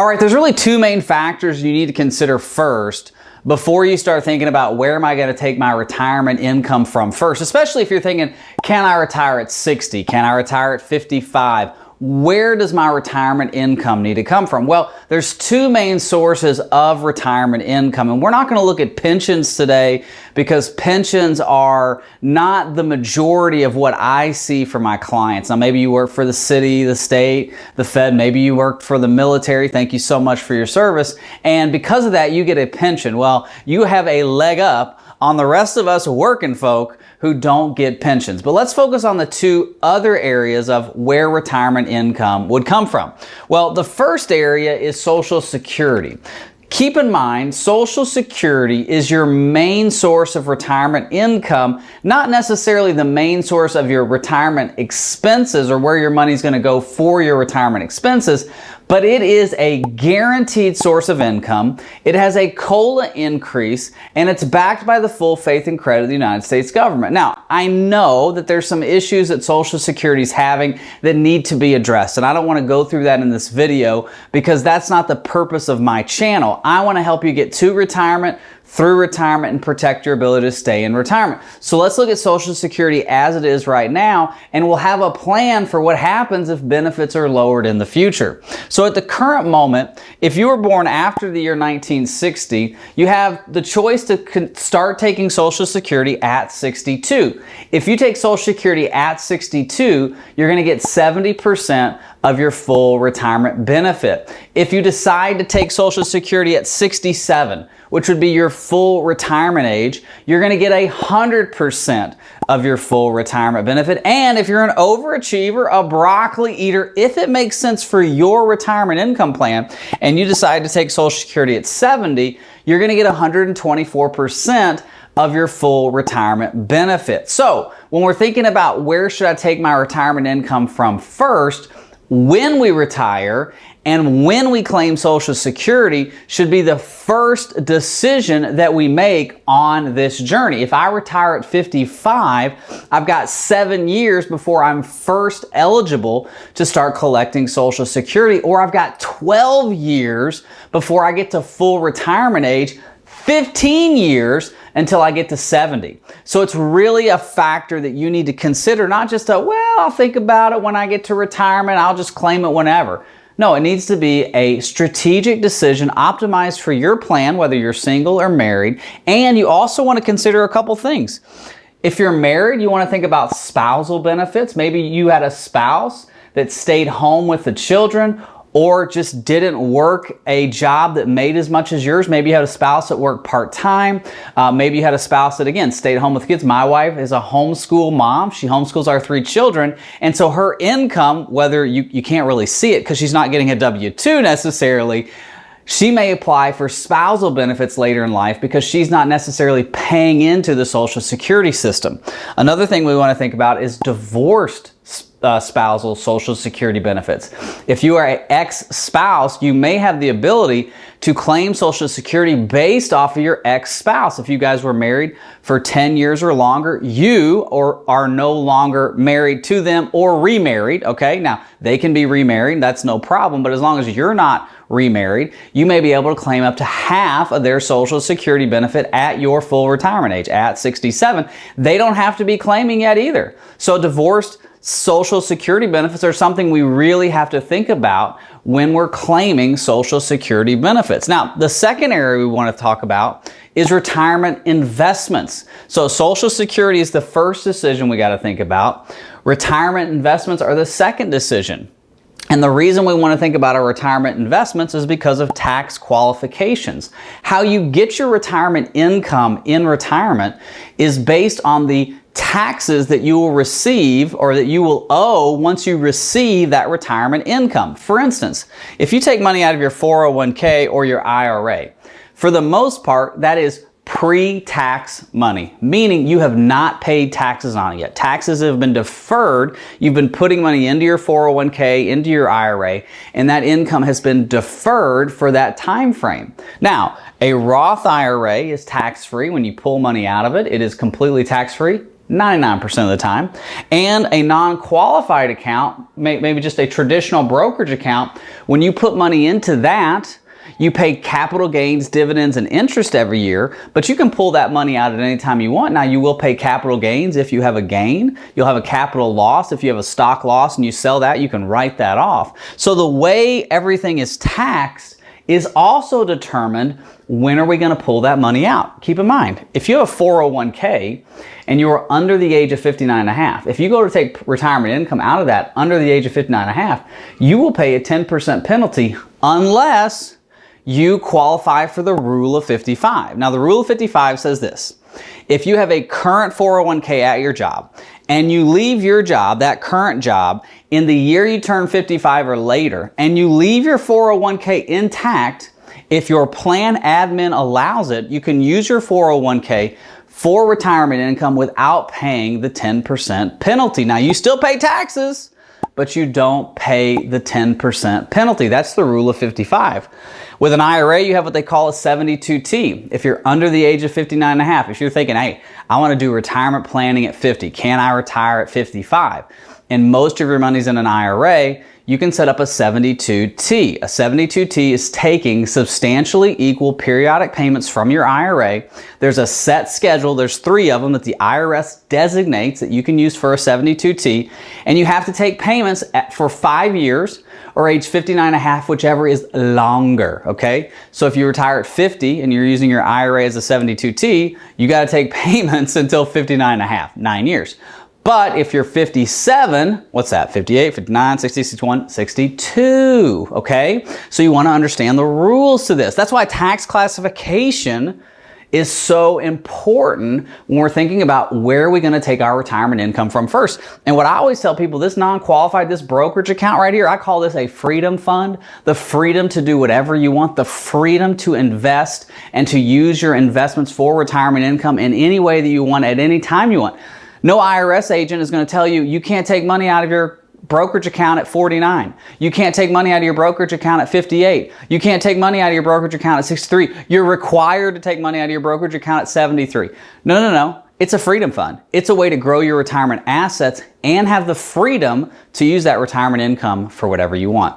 All right, there's really two main factors you need to consider first before you start thinking about where am I going to take my retirement income from first, especially if you're thinking, can I retire at 60? Can I retire at 55? Where does my retirement income need to come from? Well, there's two main sources of retirement income, and we're not going to look at pensions today because pensions are not the majority of what I see for my clients. Now, maybe you work for the city, the state, the Fed, maybe you work for the military. Thank you so much for your service. And because of that, you get a pension. Well, you have a leg up on the rest of us working folk who don't get pensions. But let's focus on the two other areas of where retirement income would come from. Well, the first area is Social Security. Keep in mind, Social Security is your main source of retirement income, not necessarily the main source of your retirement expenses or where your money's going to go for your retirement expenses, but it is a guaranteed source of income. It has a COLA increase, and it's backed by the full faith and credit of the United States government. Now, I know that there's some issues that Social Security is having that need to be addressed, and I don't want to go through that in this video because that's not the purpose of my channel. I want to help you get to retirement, through retirement, and protect your ability to stay in retirement. So let's look at Social Security as it is right now, and we'll have a plan for what happens if benefits are lowered in the future. So at the current moment, if you were born after the year 1960, you have the choice to start taking Social Security at 62. If you take Social Security at 62, you're going to get 70% of your full retirement benefit. If you decide to take Social Security at 67, which would be your full retirement age, you're going to get 100% of your full retirement benefit. And if you're an overachiever, a broccoli eater, if it makes sense for your retirement income plan, and you decide to take Social Security at 70, you're going to get 124% of your full retirement benefit. So when we're thinking about where should I take my retirement income from first, when we retire and when we claim Social Security should be the first decision that we make on this journey. If I retire at 55, I've got 7 years before I'm first eligible to start collecting Social Security, or I've got 12 years before I get to full retirement age, 15 years until I get to 70. So it's really a factor that you need to consider, not just I'll think about it when I get to retirement, I'll just claim it whenever. No, it needs to be a strategic decision optimized for your plan, whether you're single or married. And you also want to consider a couple things. If you're married, you want to think about spousal benefits. Maybe you had a spouse that stayed home with the children, or just didn't work a job that made as much as yours. Maybe you had a spouse that worked part-time. Maybe you had a spouse that, again, stayed home with kids. My wife is a homeschool mom. She homeschools our 3 children. And so her income, whether you can't really see it because she's not getting a W-2 necessarily, she may apply for spousal benefits later in life because she's not necessarily paying into the Social Security system. Another thing we want to think about is divorced spousal Social Security benefits. If you are an ex-spouse, you may have the ability to claim Social Security based off of your ex-spouse. If you guys were married for 10 years or longer, you are no longer married to them or remarried, okay? Now, they can be remarried, that's no problem, but as long as you're not remarried, you may be able to claim up to half of their Social Security benefit at your full retirement age, at 67. They don't have to be claiming yet either. So divorced Social Security benefits are something we really have to think about when we're claiming Social Security benefits. Now, the second area we want to talk about is retirement investments. So Social Security is the first decision we got to think about. Retirement investments are the second decision. And the reason we want to think about our retirement investments is because of tax qualifications. How you get your retirement income in retirement is based on the taxes that you will receive or that you will owe once you receive that retirement income. For instance, if you take money out of your 401k or your IRA, for the most part, that is pre-tax money, meaning you have not paid taxes on it yet. Taxes have been deferred. You've been putting money into your 401k, into your IRA, and that income has been deferred for that time frame. Now, a Roth IRA is tax-free. When you pull money out of it, it is completely tax-free. 99% of the time. And a non-qualified account, maybe just a traditional brokerage account, when you put money into that, you pay capital gains, dividends, and interest every year, but you can pull that money out at any time you want. Now, you will pay capital gains if you have a gain. You'll have a capital loss. If you have a stock loss and you sell that, you can write that off. So the way everything is taxed is also determined when are we going to pull that money out. Keep in mind, if you have a 401k and you're under the age of 59 and a half, if you go to take retirement income out of that under the age of 59 and a half, you will pay a 10% penalty unless you qualify for the rule of 55. Now, the rule of 55 says this: if you have a current 401k at your job and you leave your job, that current job, in the year you turn 55 or later, and you leave your 401k intact, if your plan admin allows it, you can use your 401k for retirement income without paying the 10% penalty. Now, you still pay taxes, but you don't pay the 10% penalty. That's the rule of 55. With an IRA, you have what they call a 72T. If you're under the age of 59 and a half, if you're thinking, hey, I want to do retirement planning at 50, can I retire at 55? And most of your money's in an IRA, you can set up a 72T. A 72T is taking substantially equal periodic payments from your IRA. There's a set schedule. There's 3 of them that the IRS designates that you can use for a 72T. And you have to take payments for 5 years or age 59 and a half, whichever is longer, okay? So if you retire at 50 and you're using your IRA as a 72T, you got to take payments until 59 and a half, 9 years. But if you're 57, what's that? 58, 59, 60, 61, 62, okay? So you want to understand the rules to this. That's why tax classification is so important when we're thinking about where are we going to take our retirement income from first. And what I always tell people, this non-qualified, this brokerage account right here, I call this a freedom fund. The freedom to do whatever you want, the freedom to invest and to use your investments for retirement income in any way that you want at any time you want. No IRS agent is going to tell you you can't take money out of your brokerage account at 49. You can't take money out of your brokerage account at 58. You can't take money out of your brokerage account at 63. You're required to take money out of your brokerage account at 73. No. It's a freedom fund. It's a way to grow your retirement assets and have the freedom to use that retirement income for whatever you want.